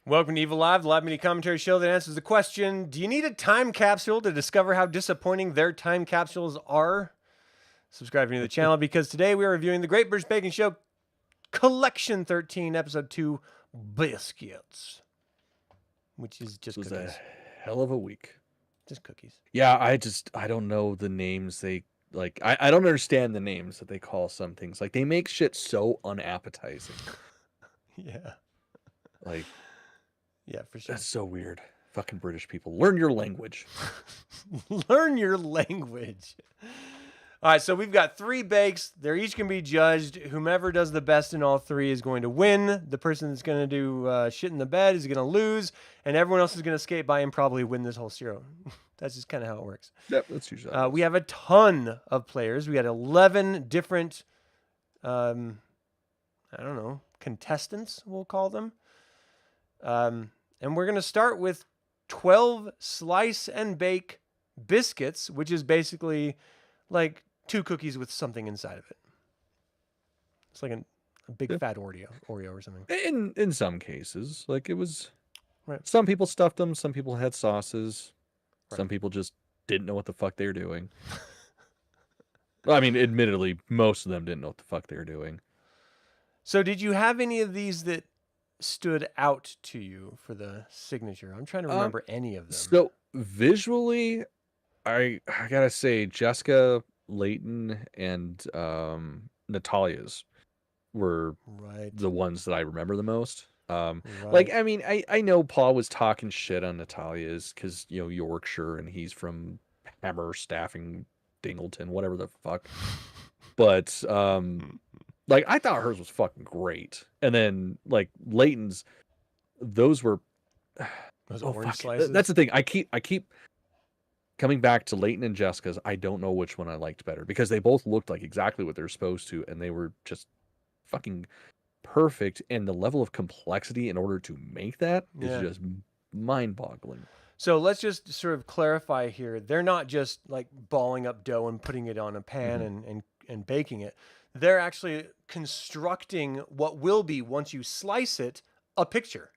Welcome to Evilive, the live media commentary show that answers the question, do you need a time capsule to discover how disappointing their time capsules are? Subscribe to the channel because today we are reviewing the Great British Baking Show Collection 13, Episode 2, Biscuits. Which is just It was cookies. a hell of a week. Just cookies. Yeah, I don't know the names they like. I don't understand the names that they call some things. Like they make shit so unappetizing. Yeah. Like Yeah, for sure. that's so weird. Fucking British people. Learn your language. Learn your language. All right, so we've got 3 bakes. They're each going to be judged. Whomever does the best in all 3 is going to win. The person that's going to do shit in the bed is going to lose, and everyone else is going to skate by and probably win this whole zero. That's just kind of how it works. Yep, that's usually how it We is. have a ton of players. We got 11 different, I don't know, contestants, we'll call them. And we're going to start with 12 slice and bake biscuits, which is basically like 2 cookies with something inside of it. It's like a big fat Oreo or something. In some cases, like it was. Right. Some people stuffed them. Some people had sauces. Right. Some people just didn't know what the fuck they were doing. I mean, admittedly, most of them didn't know what the fuck they were doing. So did you have any of these that stood out to you for the signature? I'm trying to remember any of them. So visually, I gotta say Jessica, Layton, and Natalia's were the ones that I remember the most. Like I mean, I know Paul was talking shit on Natalia's because Yorkshire and he's from Hammer, Staffing, Dingleton, whatever the fuck. But like I thought hers was fucking great, and then like Layton's, those were those orange slices. That's the thing. I keep coming back to Layton and Jessica's. I don't know which one I liked better because they both looked like exactly what they're supposed to, and they were just fucking perfect. And the level of complexity in order to make that is just mind-boggling. So let's just sort of clarify here. They're not just like balling up dough and putting it on a pan and baking it. They're actually constructing what will be, once you slice it, a picture.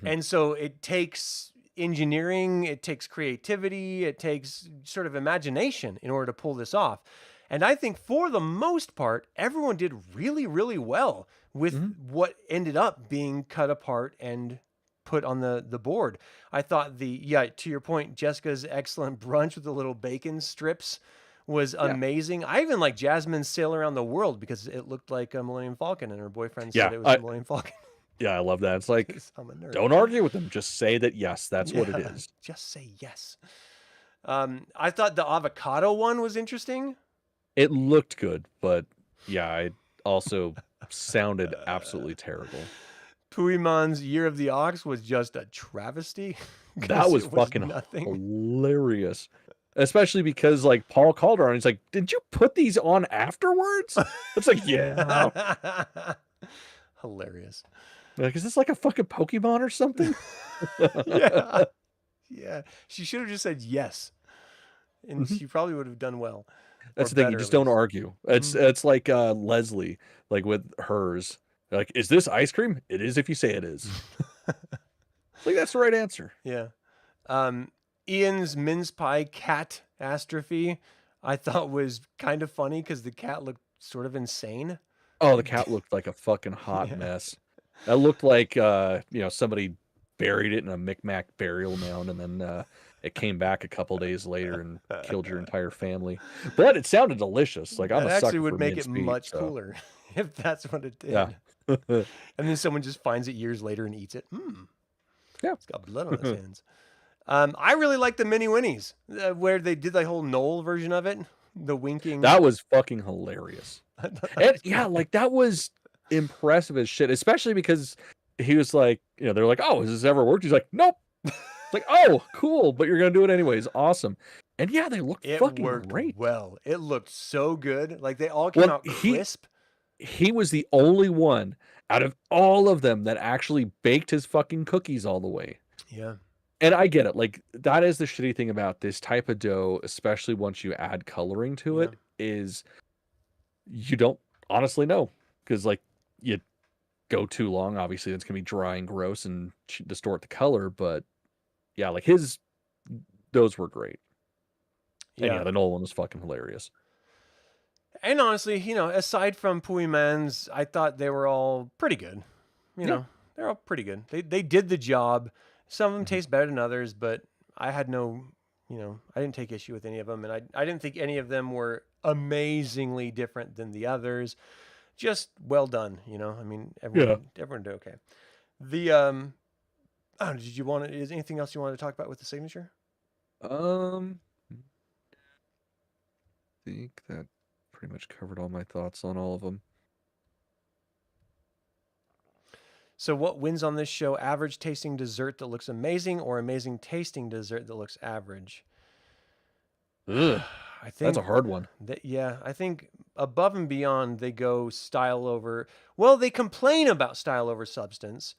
And so it takes engineering, it takes creativity, it takes sort of imagination in order to pull this off. And I think for the most part, everyone did really, really well with what ended up being cut apart and put on the board. I thought to your point, Jessica's excellent brunch with the little bacon strips was amazing. I even like Jasmine's Sail Around the World because it looked like a Millennium Falcon, and her boyfriend said it was a Millennium Falcon. Yeah, I love that. It's like, don't argue with them. Just say that, yes, that's what it is. Just say yes. I thought the avocado one was interesting. It looked good, but yeah, it also sounded absolutely terrible. Puiman's Year of the Ox was just a travesty. That was fucking hilarious. Especially because like Paul called her on, he's like, "Did you put these on afterwards?" It's like, yeah. Hilarious. Like, is this like a fucking Pokemon or something? Yeah. She should have just said yes, and she probably would have done well. That's the thing. You just don't argue. It's like Leslie, like with hers. Like, is this ice cream? It is if you say it is. Like, that's the right answer. Yeah. Ian's mince pie catastrophe, I thought was kind of funny because the cat looked sort of insane. Oh, the cat looked like a fucking hot mess. That looked like somebody buried it in a Micmac burial mound, and then it came back a couple days later and killed your entire family. But it sounded delicious. Like I'm a sucker for mince meat. Actually would make it much cooler if that's what it did. Yeah. And then someone just finds it years later and eats it. Yeah, it's got blood on its hands. I really like the mini winnies where they did the whole Noel version of it. The winking. That was fucking hilarious. And yeah, like that was impressive as shit, especially because he was like, they're like, "Oh, has this ever worked?" He's like, "Nope." It's like, "Oh, cool, but you're gonna do it anyways. Awesome." And yeah, they looked fucking great. Well, it looked so good. Like they all came out crisp. He was the only one out of all of them that actually baked his fucking cookies all the way. Yeah. And I get it. Like that is the shitty thing about this type of dough, especially once you add coloring to it, is you don't honestly know because like go too long, obviously it's gonna be dry and gross and distort the color. But yeah, like those were great. And Yeah. yeah, the Nolan one was fucking hilarious. And honestly, aside from Pui Man's, I thought they were all pretty good. Yeah. They're all pretty good. They did the job. Some of them Mhm. taste better than others, but I had no, I didn't take issue with any of them, and I didn't think any of them were amazingly different than the others. Just well done, I mean, Yeah. everyone did okay. The oh, did you want to? Is anything else you wanted to talk about with the signature? I think that pretty much covered all my thoughts on all of them. So, what wins on this show? Average tasting dessert that looks amazing, or amazing tasting dessert that looks average? Ugh, I think that's a hard one. yeah, I think above and beyond they go style over. Well, they complain about style over substance,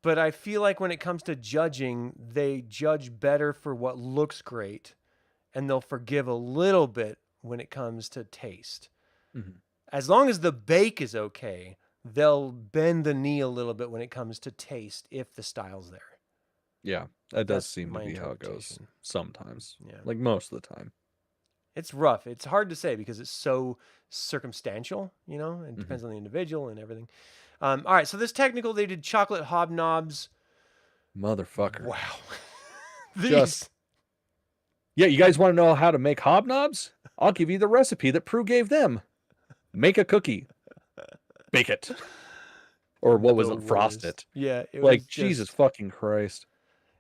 but I feel like when it comes to judging, they judge better for what looks great, and they'll forgive a little bit when it comes to taste. Mm-hmm. As long as the bake is okay, they'll bend the knee a little bit when it comes to taste if the style's there. Yeah, that does That's seem to my be how it goes interpretation. sometimes. Yeah. Like most of the time. It's rough. It's hard to say because it's so circumstantial, it Mm-hmm. depends on the individual and everything. All right, so this technical, they did chocolate hobnobs. Motherfucker. Wow. Yeah, you guys want to know how to make hobnobs? I'll give you the recipe that Prue gave them. Make a cookie. Bake it. Or what was it? Frost it. Yeah, it like was Jesus fucking Christ.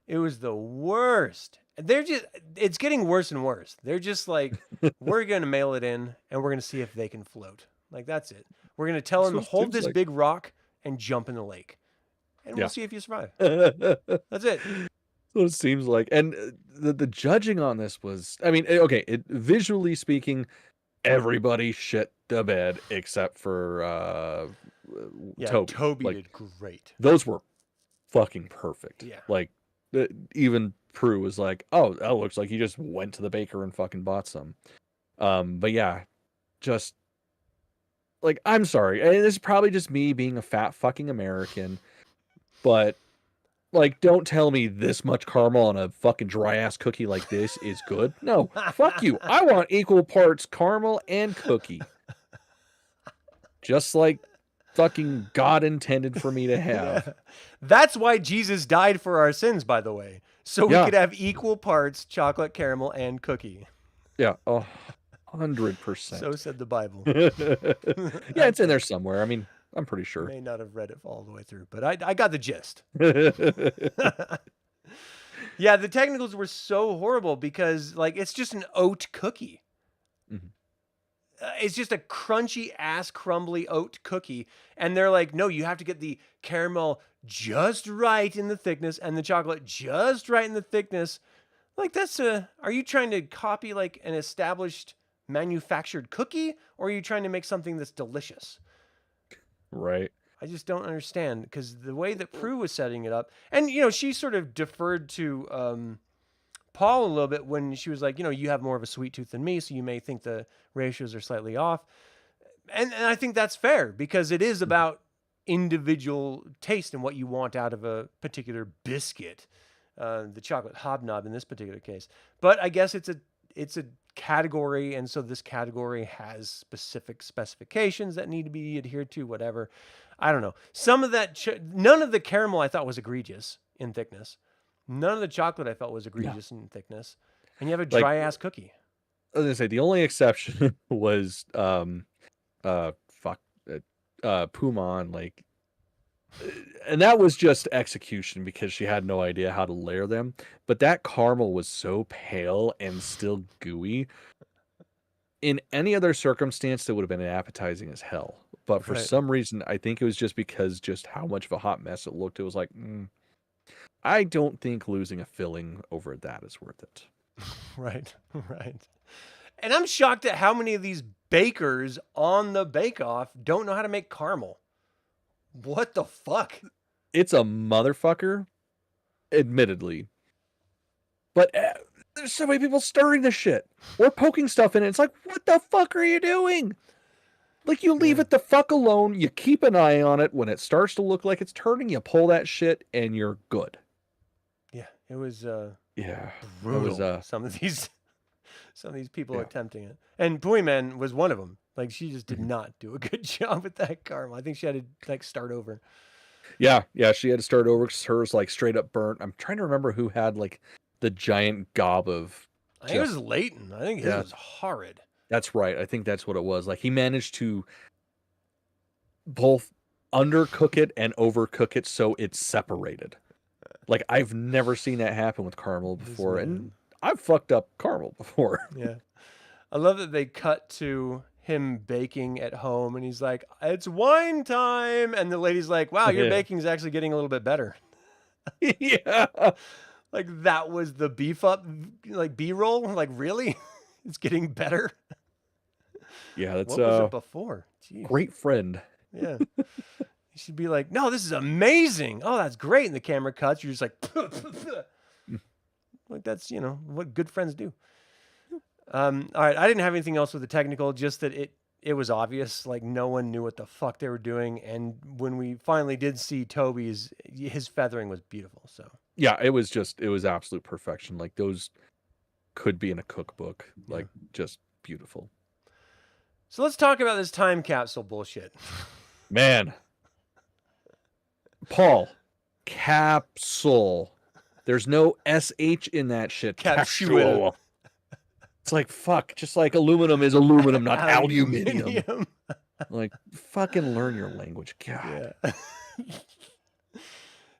It was the worst. It's getting worse and worse. They're just like, we're going to mail it in and we're going to see if they can float. Like, that's it. We're going to tell them to hold this big rock and jump in the lake. And we'll see if you survive. That's it. So it seems like. And the judging on this was, I mean, okay, visually speaking, everybody shit the bed except for Toby like, did great. Those were fucking perfect. Yeah. Like, even Prue was like, oh, that looks like he just went to the baker and fucking bought some. But yeah, just like, I'm sorry. And this is probably just me being a fat fucking American, but like, don't tell me this much caramel on a fucking dry ass cookie like this is good. No, fuck you. I want equal parts caramel and cookie. Just like fucking God intended for me to have. That's why Jesus died for our sins, by the way. So we could have equal parts chocolate, caramel, and cookie. Yeah, 100%. So said the Bible. Yeah, it's in there somewhere. I mean, I'm pretty sure. May not have read it all the way through, but I got the gist. Yeah, the technicals were so horrible because, like, it's just an oat cookie. Mm-hmm. It's just a crunchy ass crumbly oat cookie. And they're like, no, you have to get the caramel just right in the thickness and the chocolate just right in the thickness. Like, are you trying to copy like an established manufactured cookie, or are you trying to make something that's delicious? Right. I just don't understand, because the way that Prue was setting it up, and she sort of deferred to Paul a little bit when she was like, you have more of a sweet tooth than me, so you may think the ratios are slightly off. And I think that's fair, because it is about individual taste and what you want out of a particular biscuit, the chocolate hobnob in this particular case. But I guess it's a category, and so this category has specific specifications that need to be adhered to, whatever. I don't know. Some of that, none of the caramel I thought was egregious in thickness. None of the chocolate I felt was egregious in thickness. And you have a dry ass cookie. I was gonna say the only exception was Puman, like, and that was just execution because she had no idea how to layer them. But that caramel was so pale and still gooey. In any other circumstance, that would have been appetizing as hell. But for some reason, I think it was just because just how much of a hot mess it looked. It was like, I don't think losing a filling over that is worth it. Right. And I'm shocked at how many of these bakers on the Bake Off don't know how to make caramel. What the fuck? It's a motherfucker, admittedly. But there's so many people stirring this shit or poking stuff in it. It's like, what the fuck are you doing? Like, you leave Yeah. it the fuck alone. You keep an eye on it. When it starts to look like it's turning, you pull that shit, and you're good. Yeah, it was Yeah, that was brutal. Some of these people yeah. attempting it, and Boyman was one of them. Like, she just did Mhm. not do a good job with that caramel. I think she had to like start over. Yeah, she had to start over because hers like straight up burnt. I'm trying to remember who had like the giant gob of I think it was just Leighton. I think his yeah. was horrid. That's right. I think that's what it was. Like, he managed to both undercook it and overcook it so it's separated. Like, I've never seen that happen with caramel before, and I've fucked up caramel before. Yeah. I love that they cut to him baking at home, and he's like, "It's wine time," and the lady's like, "Wow, your Yeah. baking's actually getting a little bit better." Yeah. Like, that was the beef up, like, B-roll. Like, really? It's getting better. Yeah, that's What was it before? Jeez. great friend. Yeah. You should be like, "No, this is amazing. Oh, that's great." And the camera cuts. You're just like, like, that's, what good friends do. All right. I didn't have anything else with the technical, just that it was obvious. Like, no one knew what the fuck they were doing. And when we finally did see Toby's, his feathering was beautiful. So Yeah, it was absolute perfection. Like, those could be in a cookbook. Like, just beautiful. So let's talk about this time capsule bullshit. Man. Paul, capsule. There's no SH in that shit. Capsule. It's like, fuck. Just like aluminum is aluminum, not aluminium. Like, fucking learn your language. God. Yeah.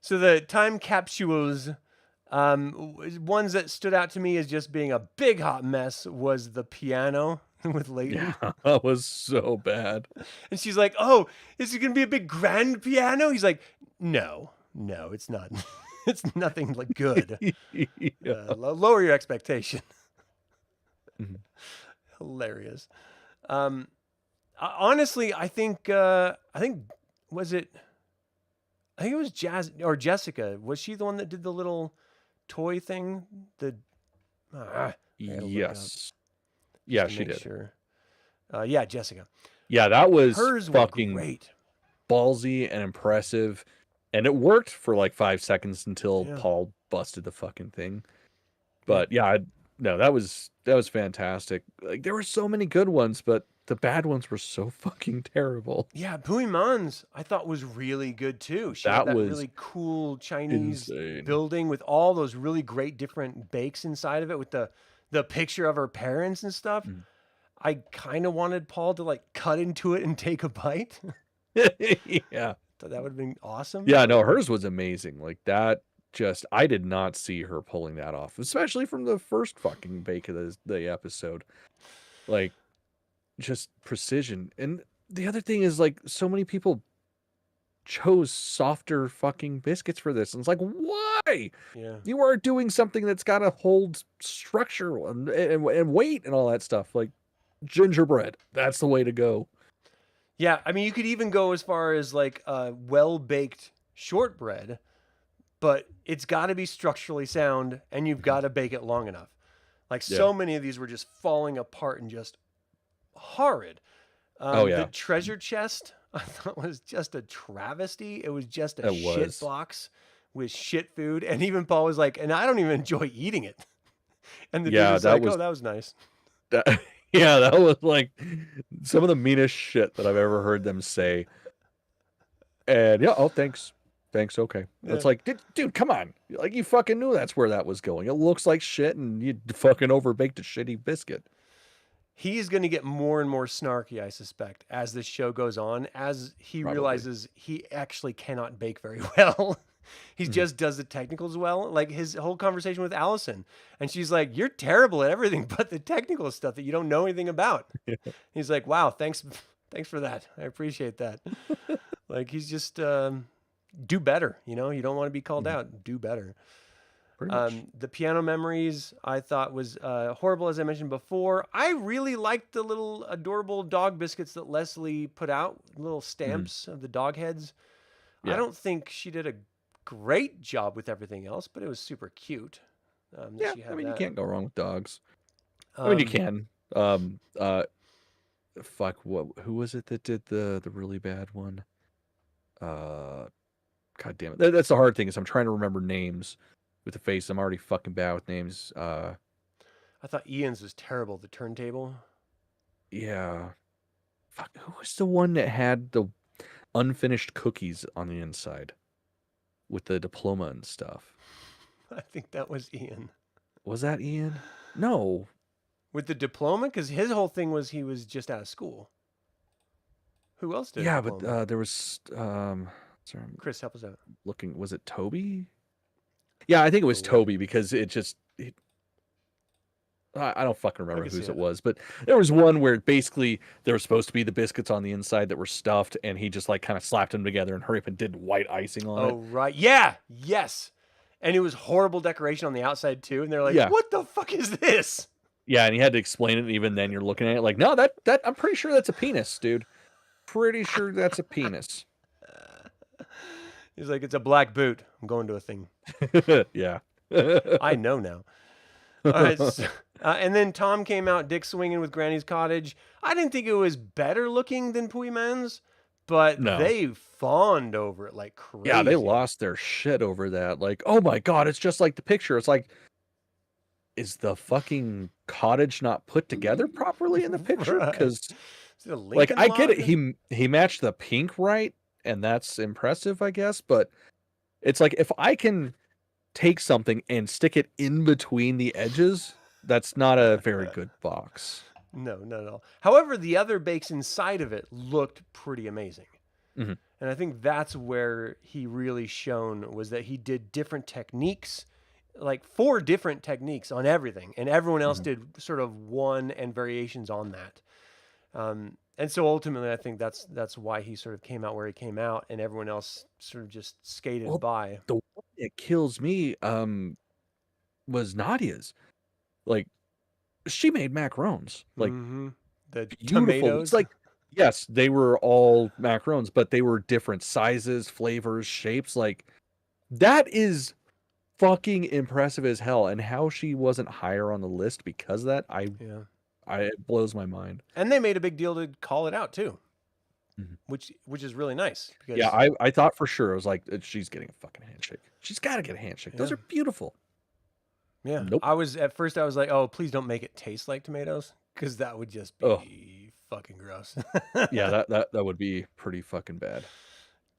So the time capsules, ones that stood out to me as just being a big hot mess was the piano with Leighton. Yeah, that was so bad. And she's like, "Oh, is it going to be a big grand piano?" He's like, No, it's not. It's nothing like good. Yeah. Lower your expectation." Mhm. Hilarious. Honestly, I think was it? I think it was Jessica. Was she the one that did the little toy thing? Yes. Yeah, she did. Sure. Yeah, Jessica. Yeah, that was Hers fucking great. Ballsy and impressive. And it worked for like 5 seconds until Yeah. Paul busted the fucking thing. But yeah, no, that was fantastic. Like, there were so many good ones, but the bad ones were so fucking terrible. Yeah, Bui Man's I thought was really good too. She had that really cool Chinese building with all those really great different bakes inside of it with the picture of her parents and stuff. I kind of wanted Paul to like cut into it and take a bite. Yeah. Thought that would have been awesome. Yeah, no, hers was amazing. Like, that I did not see her pulling that off, especially from the first fucking bake of the episode. Like, just precision. And the other thing is, like, so many people chose softer fucking biscuits for this. And it's like, why? Yeah. You are doing something that's got to hold structure and weight and all that stuff. Like, gingerbread. That's the way to go. Yeah, I mean, you could even go as far as like well-baked shortbread, but it's got to be structurally sound and you've got to bake it long enough. Like, so many of these were just falling apart and just horrid. The treasure chest I thought was just a travesty. It was just a shit box with shit food. And even Paul was like, "And I don't even enjoy eating it." And the dude was like, "Oh, that was nice." Yeah, that was like some of the meanest shit that I've ever heard them say. And yeah, oh, thanks. Okay. Yeah. It's like, dude, come on. Like, you fucking knew that's where that was going. It looks like shit and you fucking overbaked a shitty biscuit. He's going to get more and more snarky, I suspect, as this show goes on, as he realizes he actually cannot bake very well. He just does the technicals well. Like, his whole conversation with Allison. And she's like, "You're terrible at everything but the technical stuff that you don't know anything about." He's like, "Wow, thanks for that. I appreciate that." Like, he's just do better. You don't want to be called out. Do better. The piano memories I thought was horrible, as I mentioned before. I really liked the little adorable dog biscuits that Leslie put out, little stamps of the dog heads. Yeah. I don't think she did a great job with everything else, but it was super cute. Yeah, I mean, you can't go wrong with dogs. I mean, you can. fuck, who was it that did the really bad one? God damn it. That's the hard thing, is I'm trying to remember names with the face. I'm already fucking bad with names. I thought Ian's was terrible. The turntable. Yeah. Fuck, who was the one that had the unfinished cookies on the inside with the diploma and stuff? I think that was Ian. Was that Ian? No. With the diploma? Because his whole thing was he was just out of school. Who else did? Yeah, but there was sorry, I'm Chris, help us out. looking. Was it Toby? Yeah, I think it was Toby, because it just I don't fucking remember whose it was, but there was one where basically there was supposed to be the biscuits on the inside that were stuffed, and he just like kind of slapped them together and hurry up and did white icing on it. Oh, right. Yeah. Yes. And it was horrible decoration on the outside too. And they're like, what the fuck is this? Yeah, and he had to explain it, and even then you're looking at it like, no, that I'm pretty sure that's a penis, dude. Pretty sure that's a penis. He's like, it's a black boot. I'm going to a thing. Yeah. I know now. All right. So, and then Tom came out dick swinging with Granny's Cottage. I didn't think it was better looking than Puiman's, but they fawned over it like crazy. Yeah, they lost their shit over that. Like, oh my God, it's just like the picture. It's like, is the fucking cottage not put together properly in the picture? Because like, I get it. He matched the pink right, and that's impressive, I guess. But it's like, if I can take something and stick it in between the edges, that's not a very good box. No, not at all. However, the other bakes inside of it looked pretty amazing. Mm-hmm. And I think that's where he really shone, was that he did different techniques, like 4 different techniques on everything. And everyone else did sort of one and variations on that. And so ultimately, I think that's why he sort of came out where he came out, and everyone else sort of just skated by. The one that kills me was Nadia's. Like, she made macarons. Like, the beautiful. Tomatoes. It's like, yes, they were all macarons, but they were different sizes, flavors, shapes. Like, that is fucking impressive as hell. And how she wasn't higher on the list because of that, it blows my mind. And they made a big deal to call it out too, which is really nice. Because... Yeah, I thought for sure, I was like, she's getting a fucking handshake. She's got to get a handshake. Those are beautiful. Yeah. Nope. At first I was like, oh, please don't make it taste like tomatoes, because that would just be fucking gross. Yeah, that would be pretty fucking bad.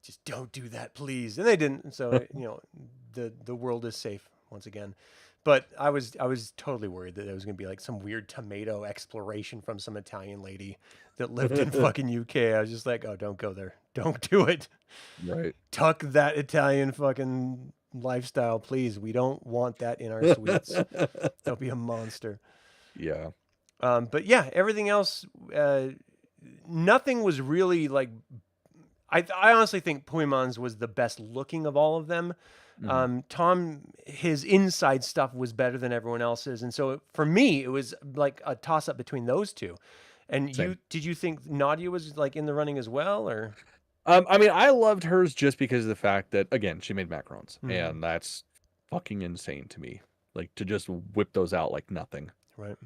Just don't do that, please. And they didn't. So, the world is safe once again. But I was totally worried that there was going to be like some weird tomato exploration from some Italian lady that lived in fucking UK. I was just like, oh, don't go there. Don't do it. Right. Tuck that Italian fucking lifestyle, please. We don't want that in our sweets. That'll be a monster. Yeah. But yeah, everything else, nothing was really like, I honestly think Puiman's was the best looking of all of them. Tom, his inside stuff was better than everyone else's. And so for me, it was like a toss up between those two. And did you think Nadia was like in the running as well, or? I mean, I loved hers just because of the fact that, again, she made macarons, and that's fucking insane to me. Like, to just whip those out like nothing. Right.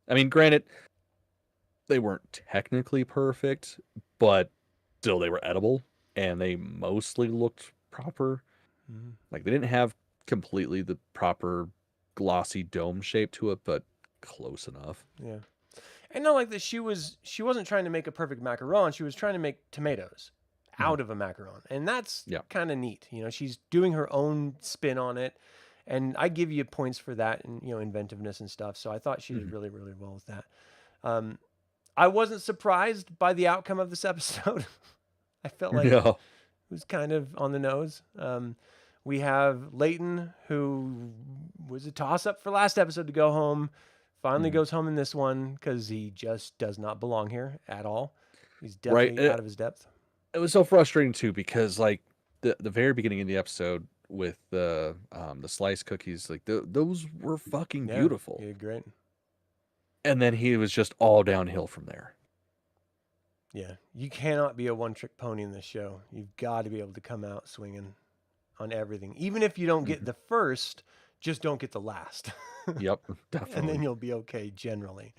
I mean, granted, they weren't technically perfect, but still they were edible, and they mostly looked proper. Like, they didn't have completely the proper glossy dome shape to it, but close enough. Yeah. And not like that she wasn't trying to make a perfect macaron. She was trying to make tomatoes out of a macaron. And that's kind of neat. She's doing her own spin on it. And I give you points for that and, inventiveness and stuff. So I thought she did really, really well with that. I wasn't surprised by the outcome of this episode. I felt like it was kind of on the nose. We have Leighton, who was a toss-up for last episode to go home. Finally goes home in this one because he just does not belong here at all. He's definitely out of his depth. It was so frustrating too, because like the very beginning of the episode with the sliced cookies, like those were fucking beautiful. Yeah, great. And then he was just all downhill from there. Yeah, you cannot be a one-trick pony in this show. You've got to be able to come out swinging on everything. Even if you don't get the first, just don't get the last. Yep, definitely. And then you'll be okay generally.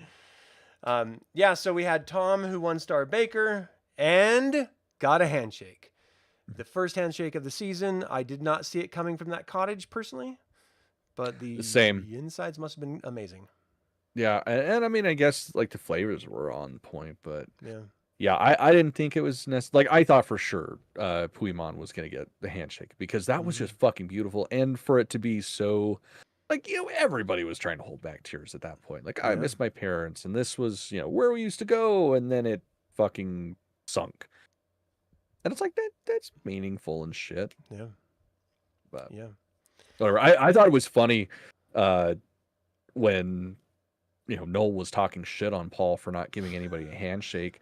Yeah, so we had Tom, who one-star baker, and got a handshake. The first handshake of the season. I did not see it coming from that cottage personally, but the Same. insides must have been amazing. Yeah, and I mean, I guess like the flavors were on point, but Yeah. yeah, I didn't think it was like I thought for sure Puimon was gonna get the handshake because that was just fucking beautiful, and for it to be so like everybody was trying to hold back tears at that point. Like I miss my parents, and this was where we used to go, and then it fucking sunk, and it's like that's meaningful and shit. Yeah. But yeah, whatever. I thought it was funny when Noel was talking shit on Paul for not giving anybody a handshake.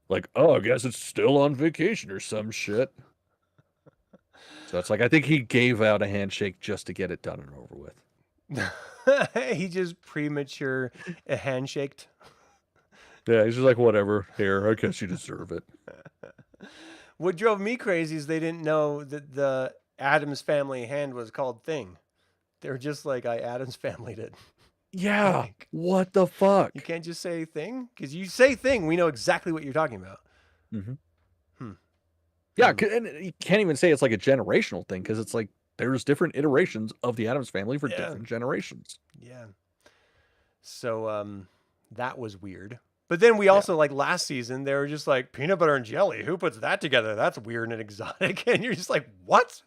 Like, oh, I guess it's still on vacation or some shit. So it's like, I think he gave out a handshake just to get it done and over with. He just premature handshaked. Yeah, he's just like, whatever. Here, I guess you deserve it. What drove me crazy is they didn't know that the Addams Family hand was called Thing. They were just like, I Addams Family'd it. Yeah. Like, what the fuck? You can't just say Thing? Because you say Thing, we know exactly what you're talking about. Yeah, and you can't even say it's like a generational thing because it's like there's different iterations of the Addams Family for different generations. Yeah. So that was weird. But then we also, like last season, they were just like, peanut butter and jelly. Who puts that together? That's weird and exotic. And you're just like, what?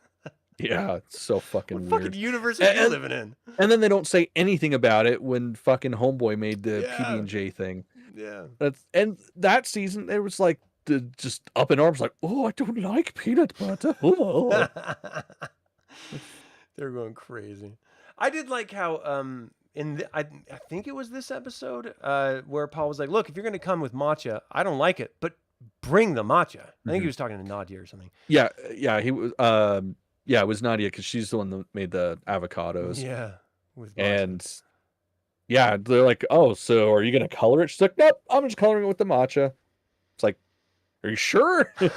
Yeah, it's so fucking weird. What fucking universe are you living in? And then they don't say anything about it when fucking Homeboy made the PB&J thing. Yeah. And that season, it was like just up in arms, like, oh, I don't like peanut butter. Oh. They're going crazy. I did like how I think it was this episode where Paul was like, look, if you're going to come with matcha, I don't like it, but bring the matcha. I think he was talking to Nadia or something. Yeah, he was. Yeah, it was Nadia because she's the one that made the avocados. Yeah, and yeah, they're like, oh, so are you going to color it? She's like, nope, I'm just coloring it with the matcha. It's like, are you sure? Are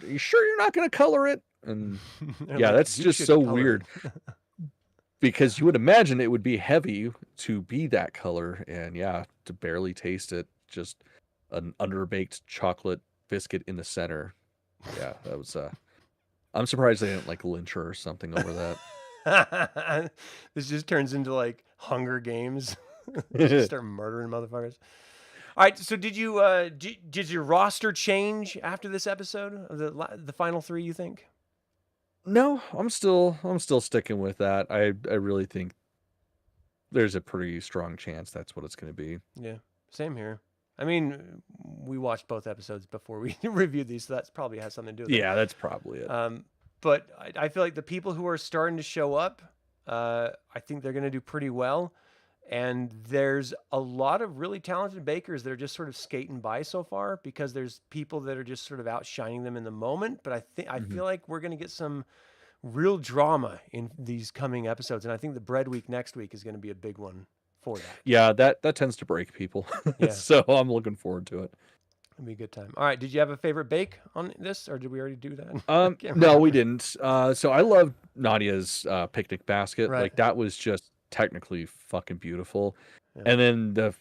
you sure you're not going to color it? And yeah, like, that's just so weird. Because you would imagine it would be heavy to be that color, and yeah, to barely taste it, just an underbaked chocolate biscuit in the center. Yeah, that was I'm surprised they didn't like lynch her or something over that. This just turns into like Hunger Games. Just start murdering motherfuckers. All right, so did your roster change after this episode? The final three, you think? No, I'm still sticking with that. I really think there's a pretty strong chance that's what it's going to be. Yeah, same here. I mean, we watched both episodes before we reviewed these, so that's probably has something to do with it. Yeah, that's probably it. But I feel like the people who are starting to show up, I think they're going to do pretty well. And there's a lot of really talented bakers that are just sort of skating by so far because there's people that are just sort of outshining them in the moment. But I feel like we're going to get some real drama in these coming episodes. And I think the bread week next week is going to be a big one for that. Yeah, that tends to break people. Yeah. So I'm looking forward to it. It'll be a good time. All right. Did you have a favorite bake on this, or did we already do that? No, we didn't. So I love Nadia's picnic basket. Right. Like that was just technically fucking beautiful. Yeah. And then the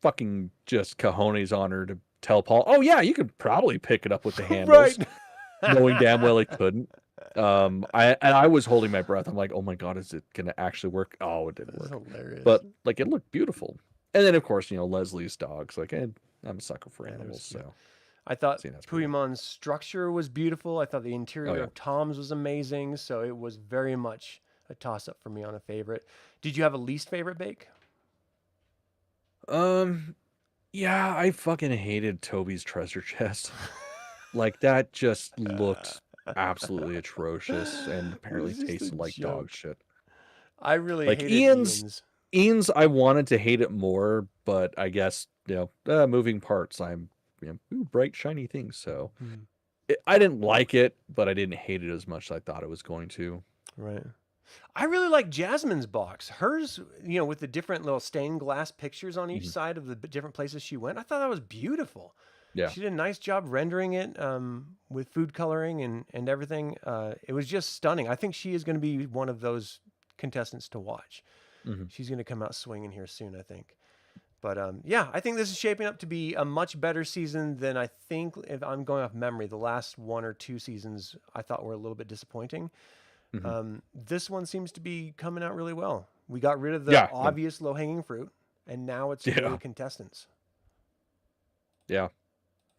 fucking just cojones on her to tell Paul, oh yeah, you could probably pick it up with the handles. Right. Knowing damn well he couldn't. I was holding my breath. I'm like, oh my God, is it gonna actually work? Oh, it didn't work. Hilarious. But like it looked beautiful. And then of course, Leslie's dogs. Like I'm a sucker for animals. So I thought Puimon's structure was beautiful. I thought the interior of Tom's was amazing. So it was very much a toss up for me on a favorite. Did you have a least favorite bake? Yeah, I fucking hated Toby's treasure chest. Like that just looked absolutely atrocious and apparently tasted like dog shit. I really like hated Ian's. I wanted to hate it more, but I guess moving parts. I'm bright shiny things. So I didn't like it, but I didn't hate it as much as I thought it was going to. Right. I really like Jasmine's box. Hers, with the different little stained glass pictures on each side of the different places she went. I thought that was beautiful. Yeah. She did a nice job rendering it with food coloring and everything. It was just stunning. I think she is going to be one of those contestants to watch. She's going to come out swinging here soon, I think. But yeah, I think this is shaping up to be a much better season than I think, if I'm going off memory, the last 1 or 2 seasons I thought were a little bit disappointing. This one seems to be coming out really well. We got rid of the obvious low-hanging fruit, and now it's really contestants. Yeah.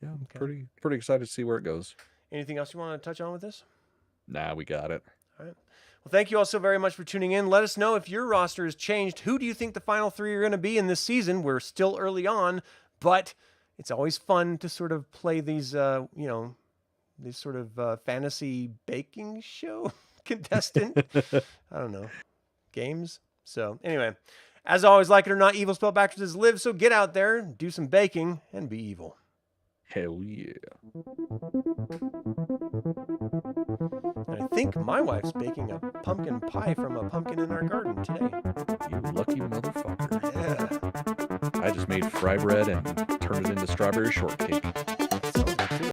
I'm pretty excited to see where it goes. Anything else you want to touch on with this? Nah, we got it. All right. Well, thank you all so very much for tuning in. Let us know if your roster has changed. Who do you think the final 3 are going to be in this season? We're still early on, but it's always fun to sort of play these, these sort of fantasy baking show contestant, I don't know, games. So anyway, as always, like it or not, evil spelled backwards is live. So get out there, do some baking, and be evil. Hell yeah. And I think my wife's baking a pumpkin pie from a pumpkin in our garden today. You lucky motherfucker. Yeah. I just made fry bread and turned it into strawberry shortcake.